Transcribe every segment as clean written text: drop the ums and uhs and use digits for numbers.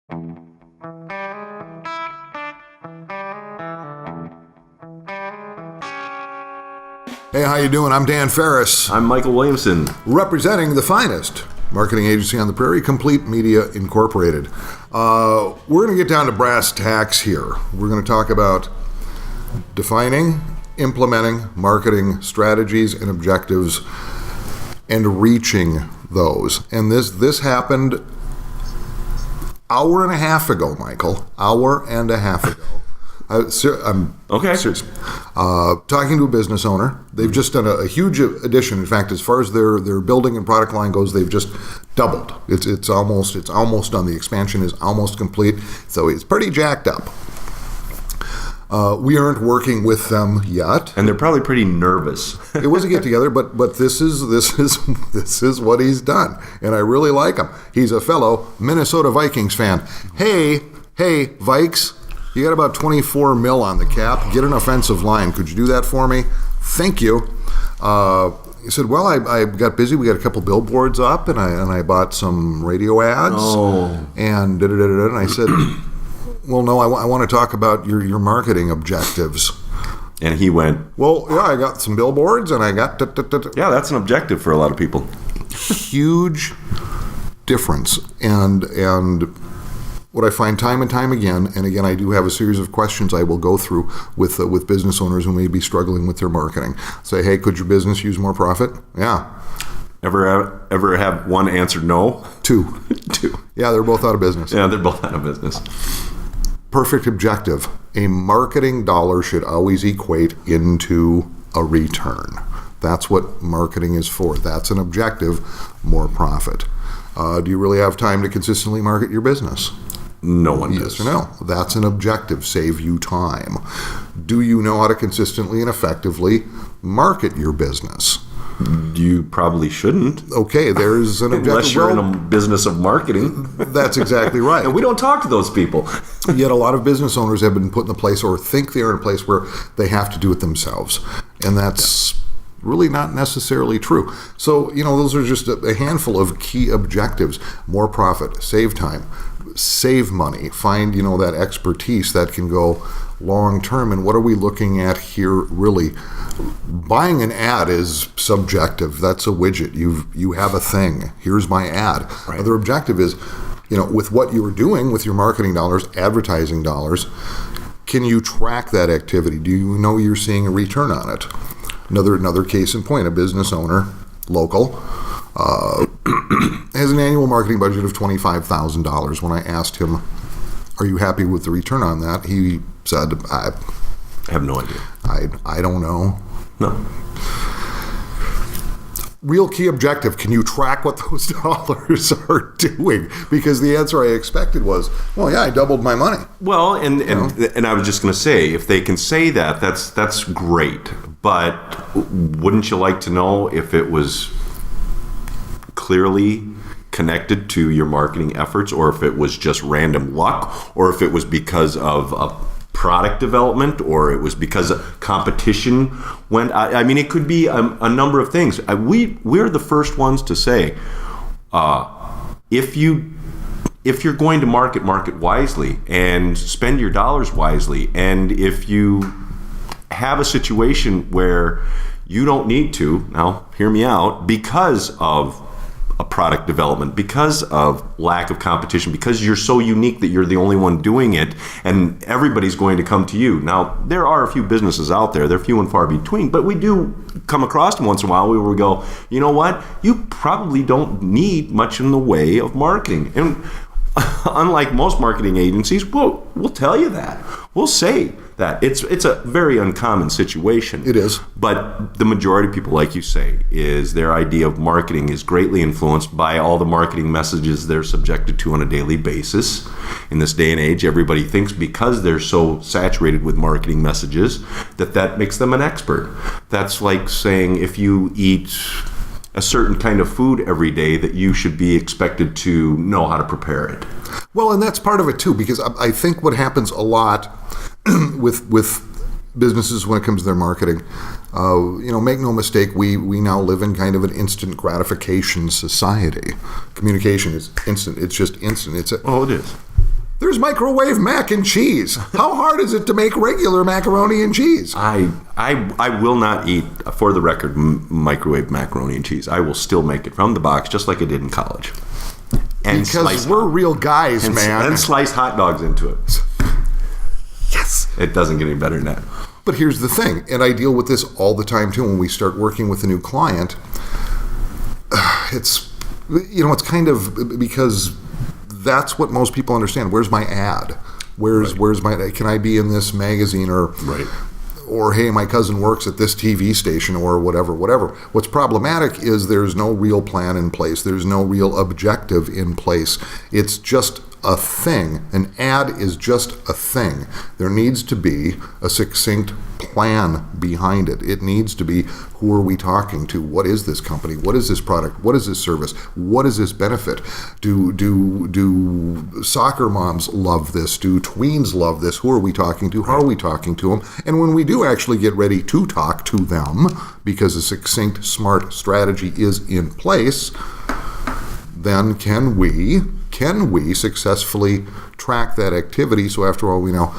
Hey, how you doing? I'm Dan Ferris. I'm Michael Williamson. Representing the finest marketing agency on the prairie, Complete Media Incorporated. We're going to get down to brass tacks here. We're going to talk about defining, implementing marketing strategies and objectives and reaching those. And this happened hour and a half ago, Michael. Hour and a half ago. I'm okay. Serious. Talking to a business owner. They've just done a huge addition. In fact, as far as their building and product line goes, they've just doubled. It's almost done. The expansion is almost complete. So it's pretty jacked up. We aren't working with them yet, and they're probably pretty nervous. It was a get together, but this is what he's done, and I really like him. He's a fellow Minnesota Vikings fan. Hey, Vikes. You got about 24 mil on the cap. Get an offensive line. Could you do that for me? Thank you. He said, well, I got busy. We got a couple billboards up, and I bought some radio ads. Oh. And da-da-da-da-da. And I said, well, no, I want to talk about your marketing objectives. And he went, well, yeah, I got some billboards, and I got... Yeah, that's an objective for a lot of people. Huge difference. And what I find time and time again, and again, I do have a series of questions I will go through with business owners who may be struggling with their marketing. Say, hey, could your business use more profit? Yeah. Ever have one answered no? Two. Yeah, they're both out of business. Yeah, they're both out of business. Perfect objective. A marketing dollar should always equate into a return. That's what marketing is for. That's an objective, more profit. Do you really have time to consistently market your business? No one does. Yes or no? That's an objective. Save you time. Do you know how to consistently and effectively market your business? You probably shouldn't. Okay, there's an objective. Unless you're in a business of marketing. That's exactly right. And we don't talk to those people. Yet a lot of business owners have been put in a place or think they are in a place where they have to do it themselves. And that's really not necessarily true. So, those are just a handful of key objectives. More profit, save time, save money, find, that expertise that can go long term. And what are we looking at here really? Buying an ad is subjective. That's a widget. You have a thing. Here's my ad. Right. Another objective is, with what you're doing with your marketing dollars, advertising dollars, can you track that activity? Do you know you're seeing a return on it? Another case in point, a business owner, local, has an annual marketing budget of $25,000. When I asked him, are you happy with the return on that? He said, I have no idea. I don't know. No. Real key objective, can you track what those dollars are doing? Because the answer I expected was, well, yeah, I doubled my money. Well, and I was just going to say, if they can say that, that's great. But wouldn't you like to know if it was clearly connected to your marketing efforts, or if it was just random luck, or if it was because of a product development, or it was because competition went? I mean, it could be a number of things. We're the first ones to say, if you're going to market wisely and spend your dollars wisely, and if you have a situation where you don't need to, now hear me out, because of a product development, because of lack of competition, because you're so unique that you're the only one doing it and everybody's going to come to you. Now, there are a few businesses out there, they're few and far between, but we do come across them once in a while where we go, you know what, you probably don't need much in the way of marketing. And unlike most marketing agencies, we'll tell you that. We'll say that. It's a very uncommon situation. It is. But the majority of people, like you say, is their idea of marketing is greatly influenced by all the marketing messages they're subjected to on a daily basis. In this day and age, everybody thinks because they're so saturated with marketing messages that makes them an expert. That's like saying if you eat a certain kind of food every day that you should be expected to know how to prepare it. Well, and that's part of it too, because I think what happens a lot with businesses when it comes to their marketing, make no mistake, we now live in kind of an instant gratification society. Communication is instant. It's just instant. It is. There's microwave mac and cheese. How hard is it to make regular macaroni and cheese? I will not eat, for the record, microwave macaroni and cheese. I will still make it from the box, just like I did in college. And because we're real guys, man. And slice hot dogs into it. Yes. It doesn't get any better than that. But here's the thing, and I deal with this all the time too when we start working with a new client. It's kind of because that's what most people understand. Where's my ad? Where's my? Can I be in this magazine or hey, my cousin works at this TV station or whatever. What's problematic is there's no real plan in place. There's no real objective in place. It's just a thing. An ad is just a thing. There needs to be a succinct plan behind it. It needs to be, who are we talking to? What is this company? What is this product? What is this service? What is this benefit? Do soccer moms love this? Do tweens love this? Who are we talking to? How are we talking to them? And when we do actually get ready to talk to them, because a succinct, smart strategy is in place, then can we successfully track that activity? So after all, we know,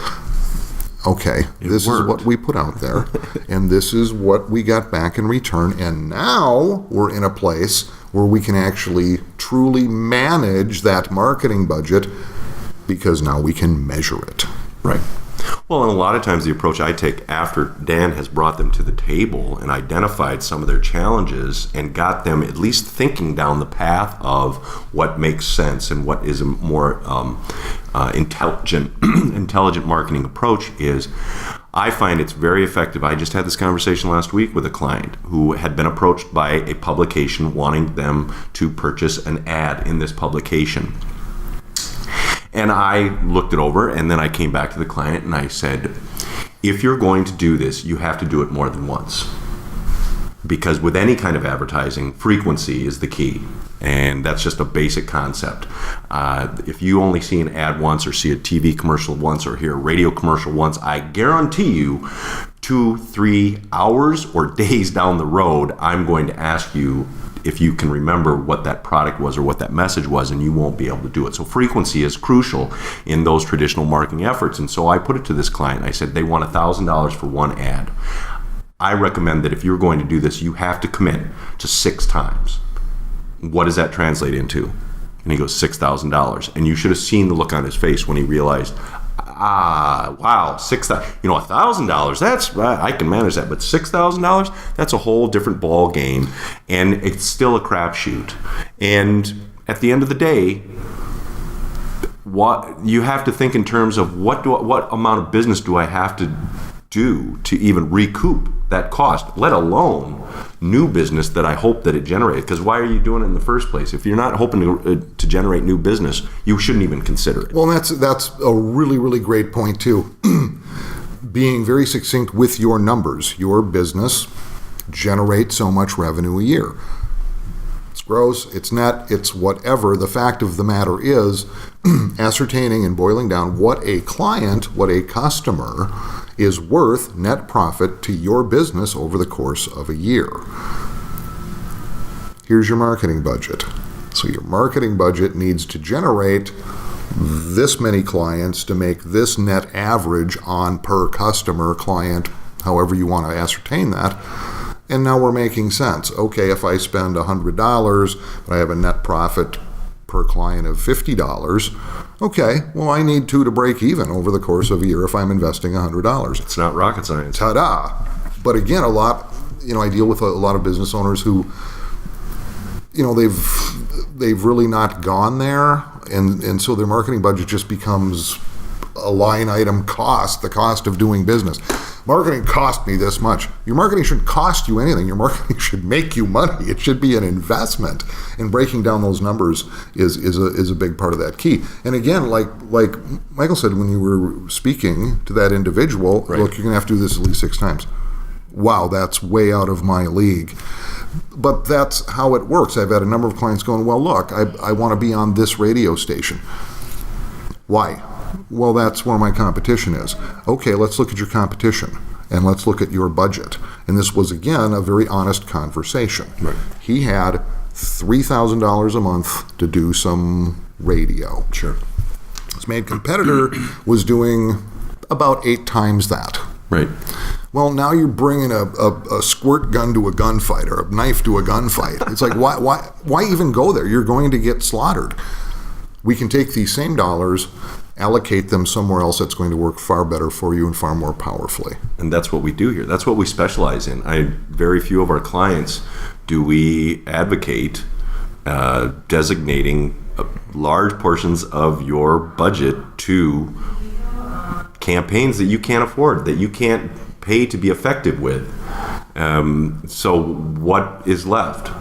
okay, this is what we put out there, and this is what we got back in return, and now we're in a place where we can actually truly manage that marketing budget because now we can measure it. Right. Well, and a lot of times the approach I take after Dan has brought them to the table and identified some of their challenges and got them at least thinking down the path of what makes sense and what is a more intelligent marketing approach is, I find it's very effective. I just had this conversation last week with a client who had been approached by a publication wanting them to purchase an ad in this publication. And I looked it over, and then I came back to the client and I said, if you're going to do this, you have to do it more than once. Because with any kind of advertising, frequency is the key. And that's just a basic concept. If you only see an ad once or see a TV commercial once or hear a radio commercial once, I guarantee you 2-3 hours or days down the road, I'm going to ask you if you can remember what that product was or what that message was, and you won't be able to do it. So frequency is crucial in those traditional marketing efforts. And so I put it to this client. I said, they want $1,000 for one ad. I recommend that if you're going to do this, you have to commit to 6 times. What does that translate into? And he goes, $6,000. And you should have seen the look on his face when he realized, wow, $1,000, that's, I can manage that, but $6,000, that's a whole different ball game, and it's still a crapshoot. And at the end of the day, what you have to think in terms of what amount of business do I have to do to even recoup that cost, let alone new business that I hope that it generated. Because why are you doing it in the first place? If you're not hoping to generate new business, you shouldn't even consider it. Well, that's a really, really great point too. Being very succinct with your numbers. Your business generates so much revenue a year. It's gross, it's net, it's whatever. The fact of the matter is ascertaining and boiling down what a client, what a customer is worth net profit to your business over the course of a year. Here's your marketing budget. So your marketing budget needs to generate this many clients to make this net average on per customer, client, however you want to ascertain that. And now we're making sense. Okay, if I spend $100, but I have a net profit per client of $50, okay, well, I need 2 to break even over the course of a year if I'm investing $100. It's not rocket science. Ta-da! But again, I deal with a lot of business owners who, they've really not gone there, and so their marketing budget just becomes a line item cost, the cost of doing business. Marketing cost me this much. Your marketing shouldn't cost you anything. Your marketing should make you money. It should be an investment. And breaking down those numbers is a big part of that key. And again, like Michael said when you were speaking to that individual, right, look, you're going to have to do this at least 6 times. Wow, that's way out of my league. But that's how it works. I've had a number of clients going, well, look, I want to be on this radio station. Why? Well, that's where my competition is. Okay, let's look at your competition and let's look at your budget. And this was, again, a very honest conversation. Right. He had $3,000 a month to do some radio. Sure. This main competitor was doing about 8 times that. Right. Well, now you're bringing a squirt gun to a gunfight or a knife to a gunfight. It's like, why even go there? You're going to get slaughtered. We can take these same dollars, allocate them somewhere else that's going to work far better for you and far more powerfully. And that's what we do here. That's what we specialize in. Very few of our clients do we advocate designating large portions of your budget to campaigns that you can't afford, that you can't pay to be effective with. So what is left?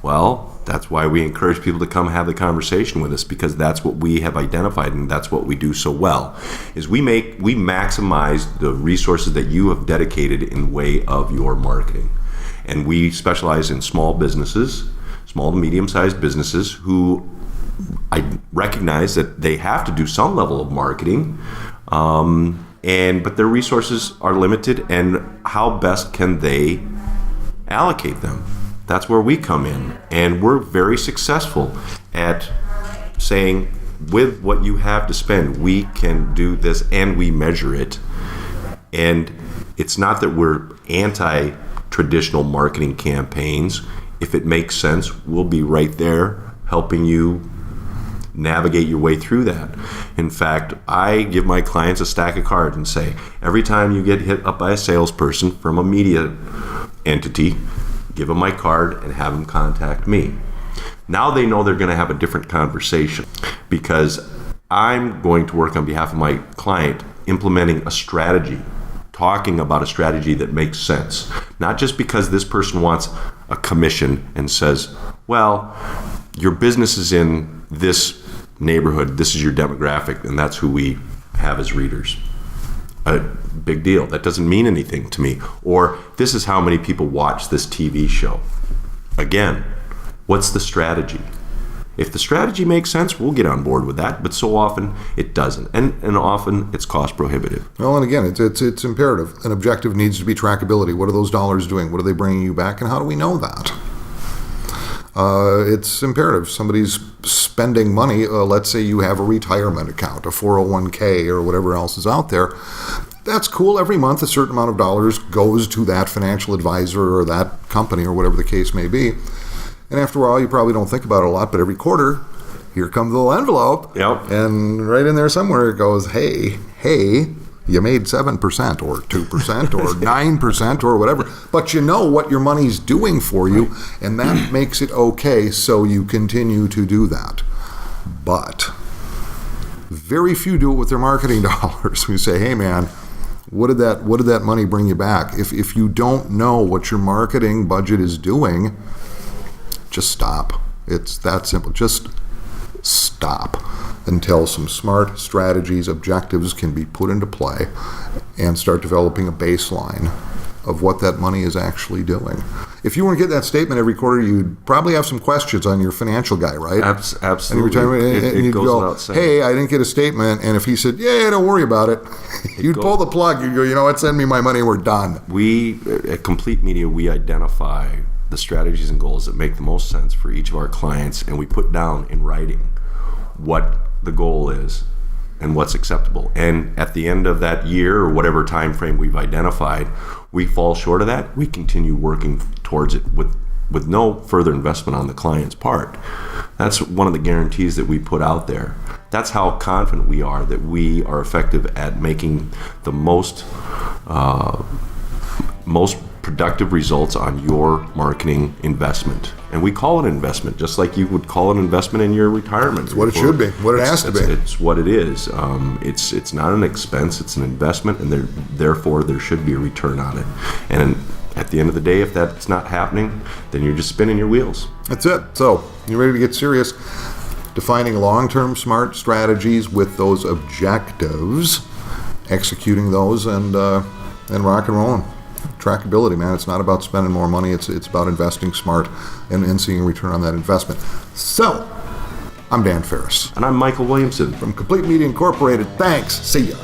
Well, that's why we encourage people to come have the conversation with us, because that's what we have identified, and that's what we do so well, is we maximize the resources that you have dedicated in way of your marketing. And we specialize in small businesses, small to medium-sized businesses who I recognize that they have to do some level of marketing, but their resources are limited, and how best can they allocate them? That's where we come in, and we're very successful at saying, with what you have to spend, we can do this, and we measure it. And it's not that we're anti-traditional marketing campaigns. If it makes sense, we'll be right there helping you navigate your way through that. In fact, I give my clients a stack of cards and say, every time you get hit up by a salesperson from a media entity, give them my card and have them contact me. Now they know they're going to have a different conversation, because I'm going to work on behalf of my client implementing a strategy, talking about a strategy that makes sense. Not just because this person wants a commission and says, well, your business is in this neighborhood, this is your demographic, and that's who we have as readers. A big deal. That doesn't mean anything to me. Or this is how many people watch this TV show. Again, what's the strategy? If the strategy makes sense, we'll get on board with that, but so often it doesn't, and often it's cost prohibitive. Well, and again, it's imperative. An objective needs to be trackability. What are those dollars doing? What are they bringing you back, and how do we know that? It's imperative. Somebody's spending money. Let's say you have a retirement account, a 401k, or whatever else is out there. That's cool. Every month, a certain amount of dollars goes to that financial advisor or that company or whatever the case may be. And after a while, you probably don't think about it a lot, but every quarter, here comes the little envelope. Yep. And right in there somewhere it goes, hey, you made 7% or 2% or 9% or whatever. But you know what your money's doing for you, and that makes it okay, so you continue to do that. But very few do it with their marketing dollars. We say, hey man, what did that money bring you back? If you don't know what your marketing budget is doing, just stop. It's that simple. Just stop until some smart strategies, objectives can be put into play, and start developing a baseline of what that money is actually doing. If you want to get that statement every quarter, you'd probably have some questions on your financial guy, right? Absolutely. And you'd go, hey, I didn't get a statement. And if he said, yeah, don't worry about it, you'd pull the plug. You'd go, you know what, send me my money, we're done. We, at Complete Media, we identify the strategies and goals that make the most sense for each of our clients, and we put down in writing what the goal is and what's acceptable. And at the end of that year, or whatever time frame we've identified, we fall short of that, we continue working towards it with no further investment on the client's part. That's one of the guarantees that we put out there. That's how confident we are that we are effective at making the most productive results on your marketing investment. And we call it investment, just like you would call it investment in your retirement. It's what it should be, what it has to be. It's what it is. It's not an expense, it's an investment, and therefore there should be a return on it. And at the end of the day, if that's not happening, then you're just spinning your wheels. That's it. So, you ready to get serious? Defining long-term smart strategies with those objectives, executing those, and rock and rolling. Trackability, man. It's not about spending more money. It's about investing smart and seeing a return on that investment. So, I'm Dan Ferris. And I'm Michael Williamson. From Complete Media Incorporated. Thanks. See ya.